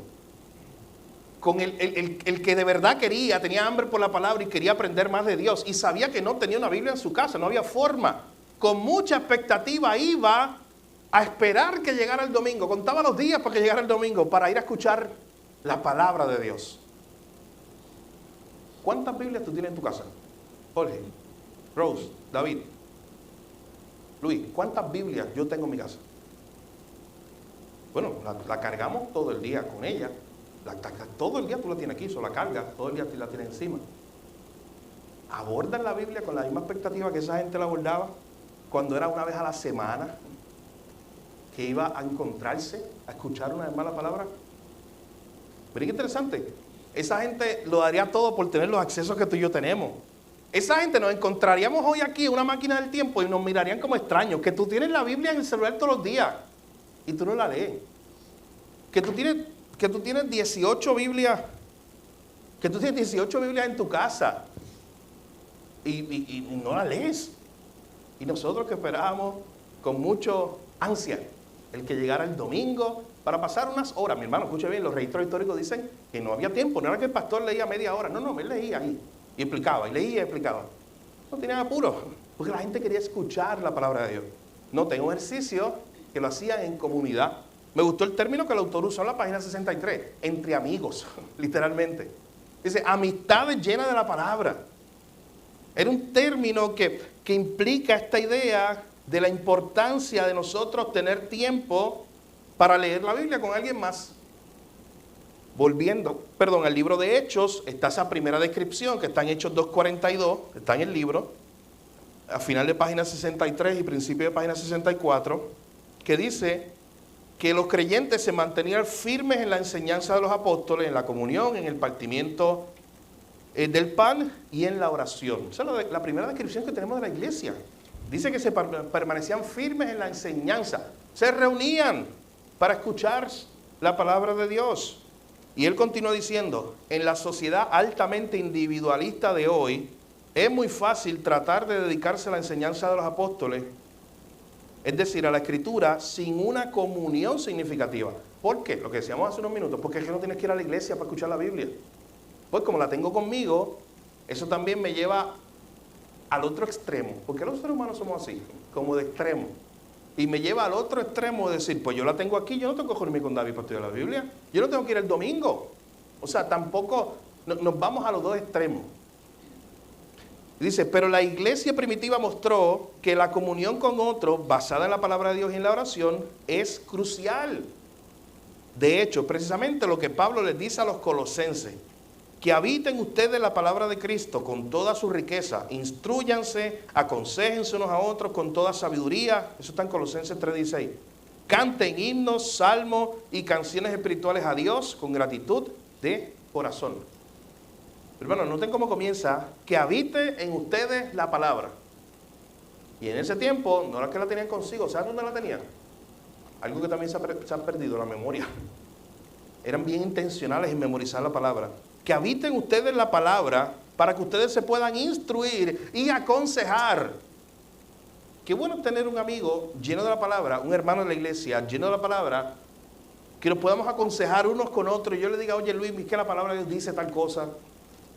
[SPEAKER 1] Con el que de verdad tenía hambre por la palabra y quería aprender más de Dios, y sabía que no tenía una Biblia en su casa, no había forma. Con mucha expectativa iba a esperar que llegara el domingo, contaba los días para que llegara el domingo, para ir a escuchar la palabra de Dios. ¿Cuántas Biblias tú tienes en tu casa? Jorge, Rose, David, Luis, ¿cuántas Biblias yo tengo en mi casa? Bueno, la cargamos todo el día con ella. Todo el día tú la tienes aquí, la cargas, todo el día tú la tienes encima. ¿Abordan la Biblia con la misma expectativa que esa gente la abordaba cuando era una vez a la semana que iba a encontrarse, a escuchar una vez más la palabra? Miren qué interesante. Esa gente lo daría todo por tener los accesos que tú y yo tenemos. Esa gente nos encontraríamos hoy aquí en una máquina del tiempo y nos mirarían como extraños. Que tú tienes la Biblia en el celular todos los días y tú no la lees. Que tú tienes 18 Biblias, que tú tienes 18 Biblias en tu casa y no la lees. Y nosotros que esperábamos con mucho ansia el que llegara el domingo para pasar unas horas. Mi hermano, escuche bien, los registros históricos dicen que no había tiempo, no era que el pastor leía media hora, no, él leía ahí y explicaba, y leía y explicaba. No tenían apuro, porque la gente quería escuchar la palabra de Dios. No, tengo ejercicio que lo hacían en comunidad. Me gustó el término que el autor usó en la página 63, entre amigos, literalmente. Dice, amistades llenas de la palabra. Era un término que implica esta idea de la importancia de nosotros tener tiempo para leer la Biblia con alguien más. Volviendo, al libro de Hechos, está esa primera descripción que está en Hechos 2:42, está en el libro, a final de página 63 y principio de página 64, que dice que los creyentes se mantenían firmes en la enseñanza de los apóstoles, en la comunión, en el partimiento del pan y en la oración. Esa es la primera descripción que tenemos de la iglesia. Dice que se permanecían firmes en la enseñanza, se reunían para escuchar la palabra de Dios. Y él continúa diciendo, en la sociedad altamente individualista de hoy, es muy fácil tratar de dedicarse a la enseñanza de los apóstoles, es decir, a la escritura, sin una comunión significativa. ¿Por qué? Lo que decíamos hace unos minutos, porque es que no tienes que ir a la iglesia para escuchar la Biblia. Pues como la tengo conmigo, eso también me lleva al otro extremo, porque los seres humanos somos así, como de extremo. Y me lleva al otro extremo de decir, pues yo la tengo aquí, yo no tengo que dormir con David para estudiar la Biblia, yo no tengo que ir el domingo. O sea, tampoco nos vamos a los dos extremos. Dice, pero la iglesia primitiva mostró que la comunión con otros, basada en la palabra de Dios y en la oración, es crucial. De hecho, precisamente lo que Pablo les dice a los colosenses, que habiten ustedes la palabra de Cristo con toda su riqueza, instrúyanse, aconséjense unos a otros con toda sabiduría, eso está en Colosenses 3:16. Canten himnos, salmos y canciones espirituales a Dios con gratitud de corazón. Hermanos, noten cómo comienza, que habite en ustedes la palabra. Y en ese tiempo, no era que la tenían consigo, ¿saben dónde la tenían? Algo que también se ha perdido, la memoria. Eran bien intencionales en memorizar la palabra. Que habiten ustedes la palabra para que ustedes se puedan instruir y aconsejar. Qué bueno tener un amigo lleno de la palabra, un hermano de la iglesia lleno de la palabra, que nos podamos aconsejar unos con otros. Y yo le diga, oye Luis, es que la palabra de Dios dice tal cosa.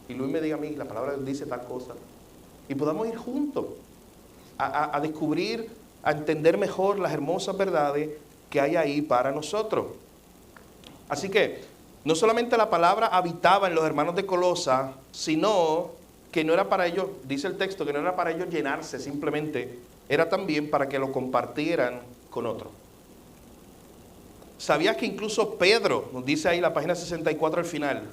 [SPEAKER 1] Y Luis me diga a mí, la palabra de Dios dice tal cosa. Y podamos ir juntos a descubrir, a entender mejor las hermosas verdades que hay ahí para nosotros. Así que no solamente la palabra habitaba en los hermanos de Colosa, sino que no era para ellos, dice el texto, que no era para ellos llenarse simplemente, era también para que lo compartieran con otros. ¿Sabías que incluso Pedro, nos dice ahí la página 64 al final,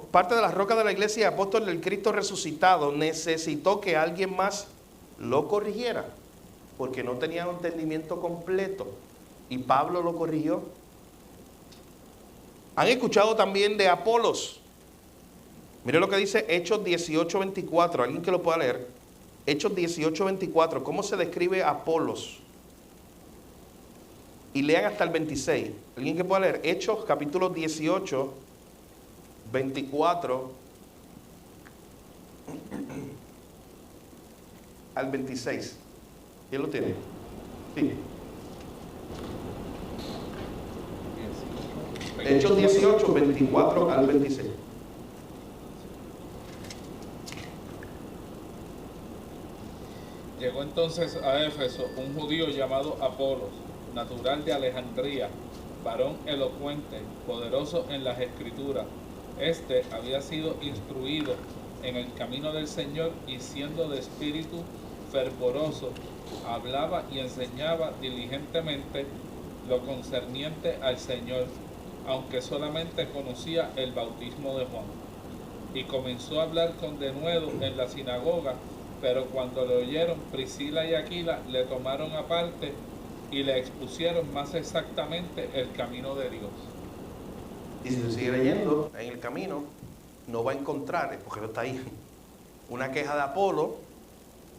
[SPEAKER 1] parte de la roca de la iglesia y apóstol del Cristo resucitado, necesitó que alguien más lo corrigiera, porque no tenía un entendimiento completo, y Pablo lo corrigió? Han escuchado también de Apolos. Mire lo que dice Hechos 18:24, alguien que lo pueda leer. Hechos 18:24, ¿cómo se describe Apolos? Y lean hasta el 26. Alguien que pueda leer Hechos capítulo 18, 24 al 26. ¿Quién lo tiene? Sí. Hechos 18, 24 al 26.
[SPEAKER 3] Llegó entonces a Éfeso un judío llamado Apolos, natural de Alejandría, varón elocuente, poderoso en las escrituras. Este había sido instruido en el camino del Señor y siendo de espíritu fervoroso, hablaba y enseñaba diligentemente lo concerniente al Señor, aunque solamente conocía el bautismo de Juan. Y comenzó a hablar con denuedo en la sinagoga, pero cuando lo oyeron, Priscila y Aquila le tomaron aparte y le expusieron más exactamente el camino de Dios.
[SPEAKER 1] Y si se sigue leyendo en el camino, no va a encontrar, porque no está ahí, una queja de Apolo,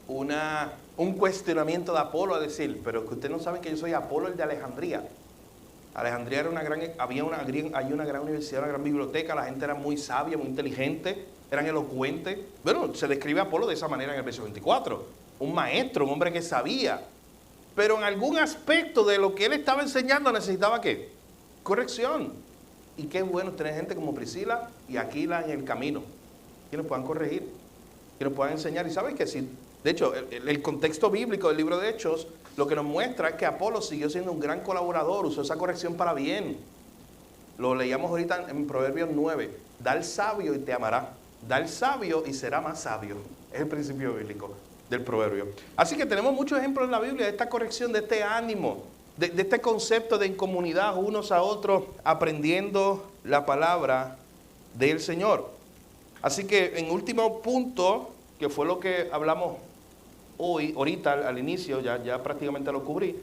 [SPEAKER 1] un cuestionamiento de Apolo a decir, pero que ustedes no saben que yo soy Apolo el de Alejandría. Alejandría era hay una gran universidad, una gran biblioteca, la gente era muy sabia, muy inteligente, eran elocuentes. Bueno, se describe a Apolo de esa manera en el verso 24, un maestro, un hombre que sabía, pero en algún aspecto de lo que él estaba enseñando necesitaba ¿qué? Corrección. Y qué bueno tener gente como Priscila y Aquila en el camino, que nos puedan corregir, que nos puedan enseñar. Y sabes que sí, de hecho, el contexto bíblico del libro de Hechos lo que nos muestra es que Apolo siguió siendo un gran colaborador, usó esa corrección para bien. Lo leíamos ahorita en Proverbios 9. Da al sabio y te amará. Da al sabio y será más sabio. Es el principio bíblico del proverbio. Así que tenemos muchos ejemplos en la Biblia de esta corrección, de este ánimo, de este concepto de en comunidad unos a otros aprendiendo la palabra del Señor. Así que en último punto, que fue lo que hablamos hoy, ahorita al inicio, ya prácticamente lo cubrí,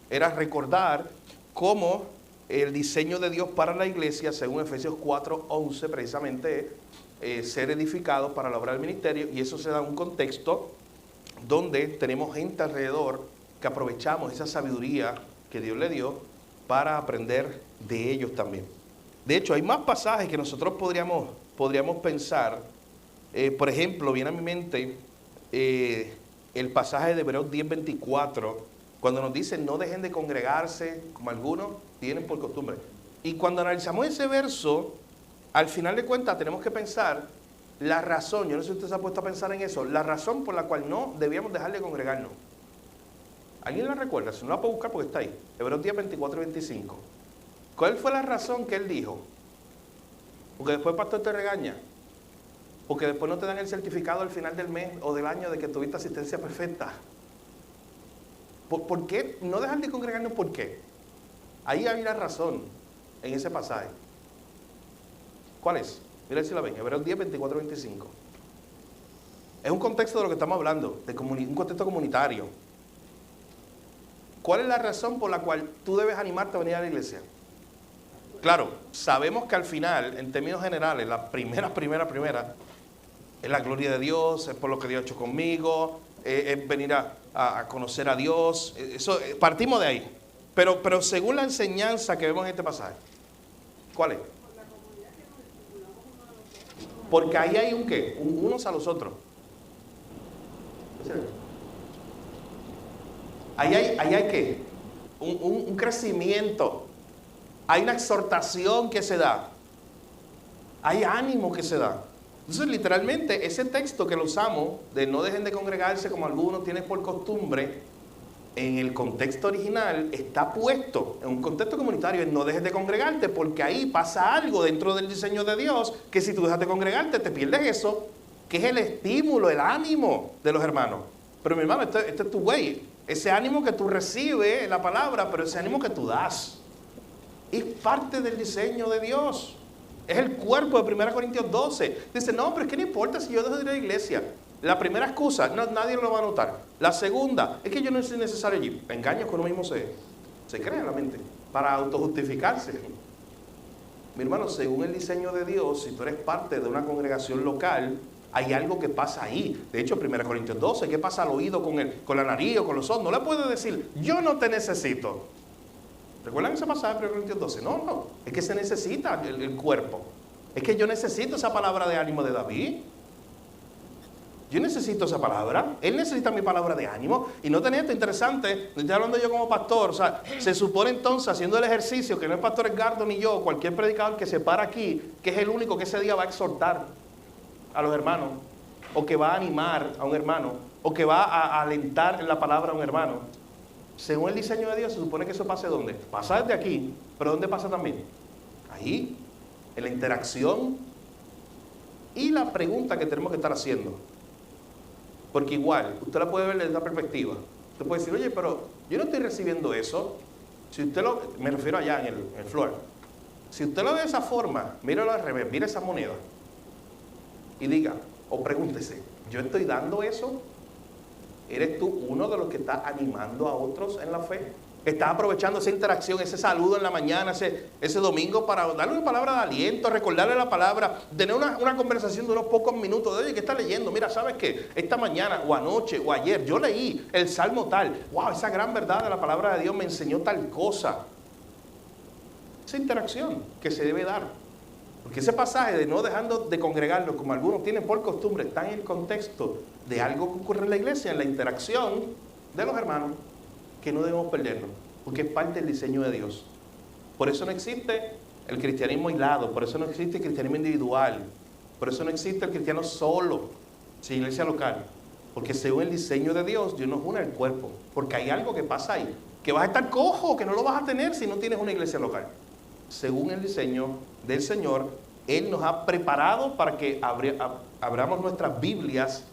[SPEAKER 1] era recordar cómo el diseño de Dios para la iglesia, según Efesios 4:11, precisamente ser edificados para la obra del ministerio, y eso se da en un contexto donde tenemos gente alrededor que aprovechamos esa sabiduría que Dios le dio para aprender de ellos también. De hecho, hay más pasajes que nosotros podríamos pensar. Por ejemplo, viene a mi mente el pasaje de Hebreos 10:24, cuando nos dice no dejen de congregarse como algunos tienen por costumbre. Y cuando analizamos ese verso, al final de cuentas tenemos que pensar la razón, yo no sé si usted se ha puesto a pensar en eso, la razón por la cual no debíamos dejar de congregarnos. ¿Alguien la recuerda? Si no la puede buscar porque está ahí. Hebreos 10:24 y 25. ¿Cuál fue la razón que él dijo? Porque después el pastor te regaña. Porque después no te dan el certificado al final del mes o del año de que tuviste asistencia perfecta. ¿Por qué no dejar de congregarnos? ¿Por qué? Ahí hay una razón en ese pasaje. ¿Cuál es? Mira si la ven, Hebreos 10, 24, 25. Es un contexto de lo que estamos hablando, de un contexto comunitario. ¿Cuál es la razón por la cual tú debes animarte a venir a la iglesia? Claro, sabemos que al final, en términos generales, la primera, es la gloria de Dios, es por lo que Dios ha hecho conmigo, es venir a conocer a Dios. Eso, partimos de ahí. Pero según la enseñanza que vemos en este pasaje, ¿cuál es? Porque ahí hay un qué, unos a los otros. Ahí hay qué, un crecimiento, hay una exhortación que se da, hay ánimo que se da. Entonces literalmente ese texto que lo usamos de no dejen de congregarse como algunos tienen por costumbre, en el contexto original está puesto en un contexto comunitario, en no dejes de congregarte, porque ahí pasa algo dentro del diseño de Dios, que si tú dejas de congregarte te pierdes eso, que es el estímulo, el ánimo de los hermanos. Pero mi hermano, este es tu güey, ese ánimo que tú recibes en la palabra, pero ese ánimo que tú das, es parte del diseño de Dios. Es el cuerpo de 1 Corintios 12. Dice, no, pero es que no importa si yo dejo de ir a la iglesia. La primera excusa, no, nadie lo va a notar. La segunda, es que yo no soy necesario allí. Engaños que uno mismo se cree en la mente para autojustificarse. Mi hermano, según el diseño de Dios, si tú eres parte de una congregación local, hay algo que pasa ahí. De hecho, 1 Corintios 12, ¿qué pasa al oído con la nariz o con los ojos? No le puedes decir, yo no te necesito. ¿Recuerdan ese pasaje de 1 Corintios 12? No, es que se necesita el cuerpo. Es que yo necesito esa palabra de ánimo de David. Yo necesito esa palabra. Él necesita mi palabra de ánimo. Y no tenía esto interesante. No estoy hablando yo como pastor. O sea, se supone entonces, haciendo el ejercicio, que no es pastor Edgardo ni yo, cualquier predicador que se para aquí, que es el único que ese día va a exhortar a los hermanos, o que va a animar a un hermano, o que va a alentar en la palabra a un hermano. Según el diseño de Dios, se supone que eso pase ¿dónde? Pasa desde aquí, pero ¿dónde pasa también? Ahí, en la interacción y la pregunta que tenemos que estar haciendo. Porque igual, usted la puede ver desde esta perspectiva. Usted puede decir, oye, pero yo no estoy recibiendo eso. Si usted me refiero allá en el floor. Si usted lo ve de esa forma, míralo al revés, mire esa moneda. Y diga, o pregúntese, ¿yo estoy dando eso? ¿Eres tú uno de los que está animando a otros en la fe? ¿Estás aprovechando esa interacción, ese saludo en la mañana, ese domingo para darle una palabra de aliento, recordarle la palabra, tener una conversación de unos pocos minutos? De, oye, ¿qué está leyendo? Mira, ¿sabes qué? Esta mañana o anoche o ayer yo leí el Salmo tal. ¡Wow! Esa gran verdad de la palabra de Dios me enseñó tal cosa. Esa interacción que se debe dar. Porque ese pasaje de no dejando de congregarnos, como algunos tienen por costumbre, está en el contexto de algo que ocurre en la iglesia, en la interacción de los hermanos, que no debemos perdernos, porque es parte del diseño de Dios. Por eso no existe el cristianismo aislado, por eso no existe el cristianismo individual, por eso no existe el cristiano solo, sin iglesia local, porque según el diseño de Dios, Dios nos une al cuerpo, porque hay algo que pasa ahí, que vas a estar cojo, que no lo vas a tener si no tienes una iglesia local. Según el diseño del Señor, Él nos ha preparado para que abramos nuestras Biblias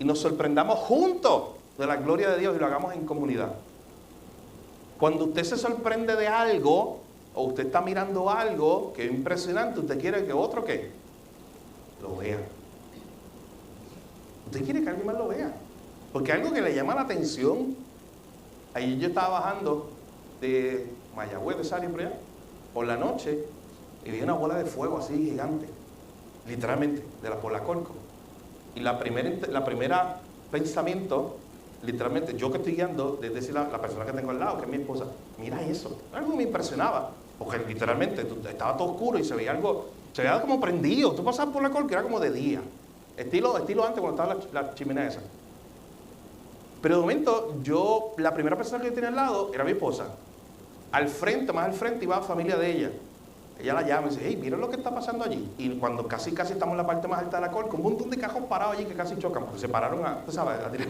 [SPEAKER 1] y nos sorprendamos juntos de la gloria de Dios y lo hagamos en comunidad. Cuando usted se sorprende de algo, o usted está mirando algo que es impresionante, usted quiere que otro ¿qué? Lo vea. Usted quiere que alguien más lo vea. Porque algo que le llama la atención. Ayer yo estaba bajando de Mayagüez, de esa área por allá, por la noche, y vi una bola de fuego así gigante, literalmente, por la Colco. Y la primera pensamiento, literalmente, yo que estoy guiando, es decir, la persona que tengo al lado, que es mi esposa, mira eso, algo que me impresionaba, porque literalmente estaba todo oscuro y se veía algo, se veía como prendido. Tú pasabas por la Colco, era como de día, estilo antes cuando estaba la chimenea esa. Pero de momento, la primera persona que yo tenía al lado era mi esposa. Más al frente iba la familia de ella. Ella la llama y dice, hey, miren lo que está pasando allí. Y cuando casi estamos en la parte más alta de la Colco, un montón de cajos parados allí que casi chocan, porque se pararon a tirar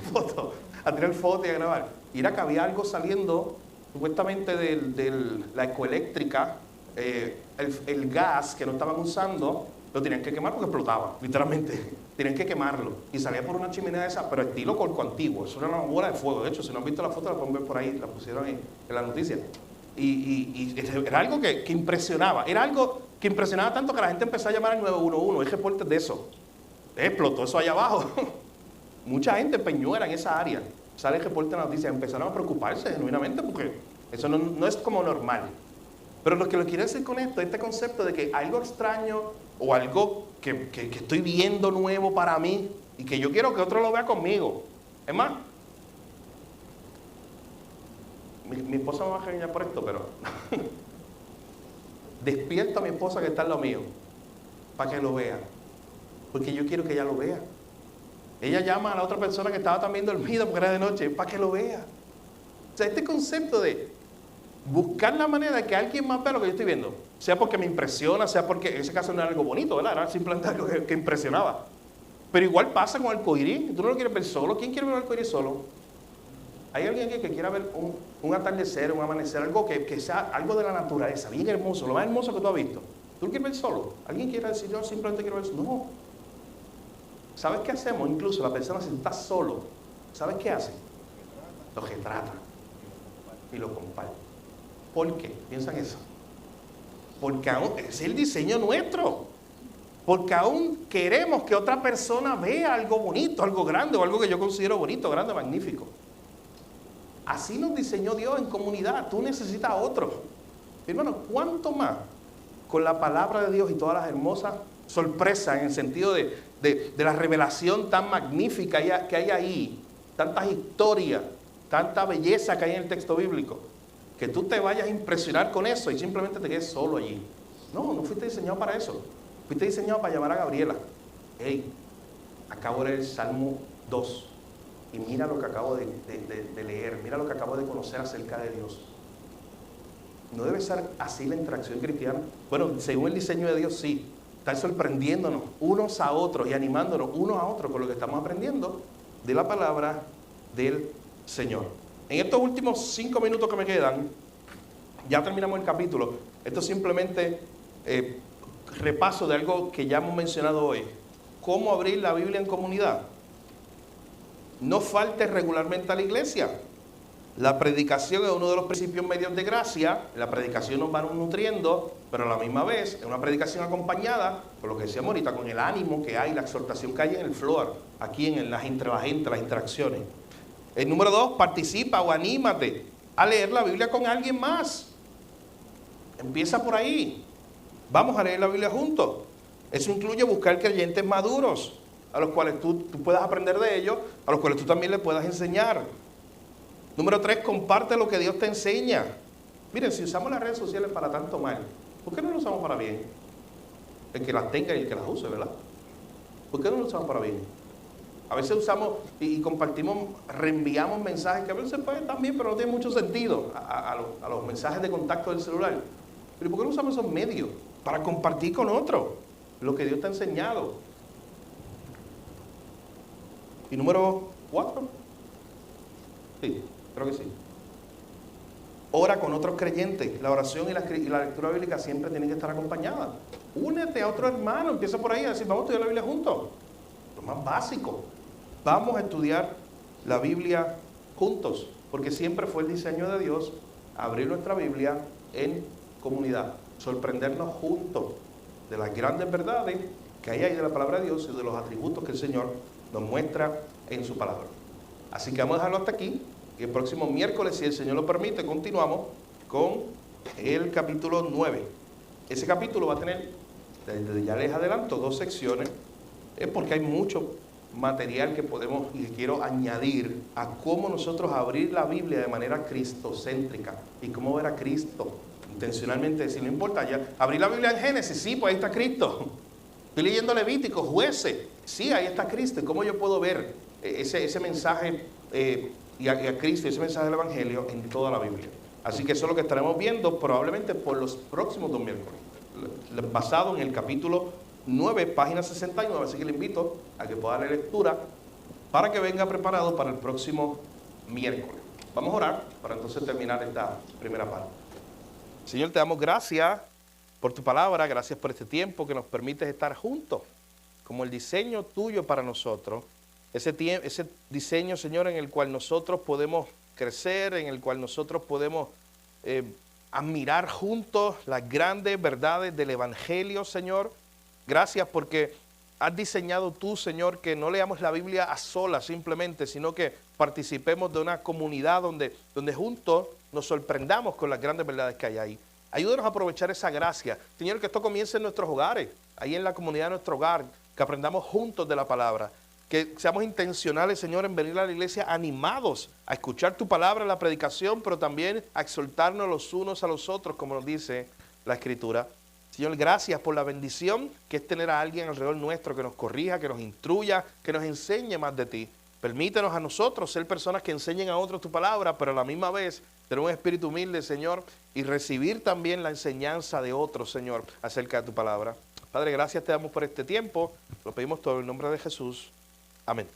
[SPEAKER 1] fotos y a grabar. Y era que había algo saliendo, supuestamente de la ecoeléctrica, el gas que no estaban usando, lo tenían que quemar porque explotaba, literalmente. Tenían que quemarlo. Y salía por una chimenea de esa, pero estilo corco antiguo. Eso era una bola de fuego. De hecho, si no han visto la foto, la pueden ver por ahí, la pusieron en la noticia. Y era algo que impresionaba. Era algo que impresionaba tanto que la gente empezó a llamar al 911. Hay reportes de eso. Explotó eso allá abajo. Mucha gente Peñuela en esa área. Sale el reporte de la noticia. Empezaron a preocuparse genuinamente porque eso no es como normal. Pero lo que quiero decir con esto, este concepto de que algo extraño o algo que estoy viendo nuevo para mí y que yo quiero que otro lo vea conmigo. Es más, mi esposa me va a regañar por esto, pero despierto a mi esposa que está en lo mío para que lo vea, porque yo quiero que ella lo vea. Ella llama a la otra persona que estaba también dormida porque era de noche para que lo vea. O sea, este concepto de buscar la manera de que alguien más vea lo que yo estoy viendo, sea porque me impresiona, sea porque en ese caso no era algo bonito, ¿verdad? Era simplemente algo que impresionaba. Pero igual pasa con el arcoíris. Tú no lo quieres ver solo. ¿Quién quiere ver el arcoíris solo? ¿Hay alguien aquí que quiera ver un atardecer, un amanecer, algo que sea algo de la naturaleza, bien hermoso, lo más hermoso que tú has visto? ¿Tú lo quieres ver solo? ¿Alguien quiere decir, yo simplemente quiero ver solo? No. ¿Sabes qué hacemos? Incluso la persona, si está solo, ¿sabes qué hace? Lo retrata y lo comparte. ¿Por qué? ¿Piensan eso? Porque aún es el diseño nuestro. Porque aún queremos que otra persona vea algo bonito, algo grande, o algo que yo considero bonito, grande, magnífico. Así nos diseñó Dios en comunidad. Tú necesitas a otro. Hermano, ¿cuánto más con la palabra de Dios y todas las hermosas sorpresas en el sentido de la revelación tan magnífica que hay ahí, tantas historias, tanta belleza que hay en el texto bíblico, que tú te vayas a impresionar con eso y simplemente te quedes solo allí? No fuiste diseñado para eso. Fuiste diseñado para llamar a Gabriela. Hey, acabo de leer el Salmo 2 y mira lo que acabo de leer, mira lo que acabo de conocer acerca de Dios. ¿No debe ser así la interacción cristiana? Bueno, según el diseño de Dios, sí. Estar sorprendiéndonos unos a otros y animándonos unos a otros con lo que estamos aprendiendo de la palabra del Señor. En estos últimos 5 minutos que me quedan, ya terminamos el capítulo. Esto es simplemente repaso de algo que ya hemos mencionado hoy. ¿Cómo abrir la Biblia en comunidad? No faltes regularmente a la iglesia. La predicación es uno de los principios medios de gracia. La predicación nos va nutriendo, pero a la misma vez es una predicación acompañada, por lo que decíamos ahorita, con el ánimo que hay, la exhortación que hay en el floor, aquí entre la gente, las interacciones. El número 2, participa o anímate a leer la Biblia con alguien más. Empieza por ahí. Vamos a leer la Biblia juntos. Eso incluye buscar creyentes maduros, a los cuales tú puedas aprender de ellos, a los cuales tú también le puedas enseñar. Número 3, comparte lo que Dios te enseña. Miren, si usamos las redes sociales para tanto mal, ¿por qué no lo usamos para bien? El que las tenga y el que las use, ¿verdad? ¿Por qué no lo usamos para bien? A veces usamos y compartimos, reenviamos mensajes que a veces pueden también, pero no tienen mucho sentido a los mensajes de contacto del celular. Pero ¿por qué no usamos esos medios? Para compartir con otros lo que Dios te ha enseñado. Y número 4. Sí, creo que sí. Ora con otros creyentes. La oración y la lectura bíblica siempre tienen que estar acompañadas. Únete a otro hermano, empieza por ahí a decir, vamos a estudiar la Biblia juntos. Lo más básico. Vamos a estudiar la Biblia juntos, porque siempre fue el diseño de Dios abrir nuestra Biblia en comunidad, sorprendernos juntos de las grandes verdades que hay ahí de la palabra de Dios y de los atributos que el Señor nos muestra en su palabra. Así que vamos a dejarlo hasta aquí, y el próximo miércoles, si el Señor lo permite, continuamos con el capítulo 9. Ese capítulo va a tener, desde ya les adelanto, 2 secciones, porque hay mucho material que podemos y que quiero añadir a cómo nosotros abrir la Biblia de manera cristocéntrica y cómo ver a Cristo intencionalmente. Decir, no importa, ya abrir la Biblia en Génesis, sí, pues ahí está Cristo. Estoy leyendo Levítico, Jueces, sí, ahí está Cristo. ¿Y cómo yo puedo ver ese mensaje y a Cristo, ese mensaje del Evangelio en toda la Biblia? Así que eso es lo que estaremos viendo probablemente por los próximos 2 miércoles, basado en el capítulo 9, página 69, así que le invito a que pueda leer lectura para que venga preparado para el próximo miércoles. Vamos a orar para entonces terminar esta primera parte. Señor, te damos gracias por tu palabra, gracias por este tiempo que nos permites estar juntos, como el diseño tuyo para nosotros, ese diseño, Señor, en el cual nosotros podemos crecer, en el cual nosotros podemos admirar juntos las grandes verdades del Evangelio, Señor. Gracias porque has diseñado tú, Señor, que no leamos la Biblia a solas simplemente, sino que participemos de una comunidad donde juntos nos sorprendamos con las grandes verdades que hay ahí. Ayúdanos a aprovechar esa gracia. Señor, que esto comience en nuestros hogares, ahí en la comunidad de nuestro hogar, que aprendamos juntos de la palabra. Que seamos intencionales, Señor, en venir a la iglesia animados a escuchar tu palabra en la predicación, pero también a exhortarnos los unos a los otros, como nos dice la Escritura. Señor, gracias por la bendición que es tener a alguien alrededor nuestro que nos corrija, que nos instruya, que nos enseñe más de ti. Permítenos a nosotros ser personas que enseñen a otros tu palabra, pero a la misma vez tener un espíritu humilde, Señor, y recibir también la enseñanza de otros, Señor, acerca de tu palabra. Padre, gracias te damos por este tiempo. Lo pedimos todo en el nombre de Jesús. Amén.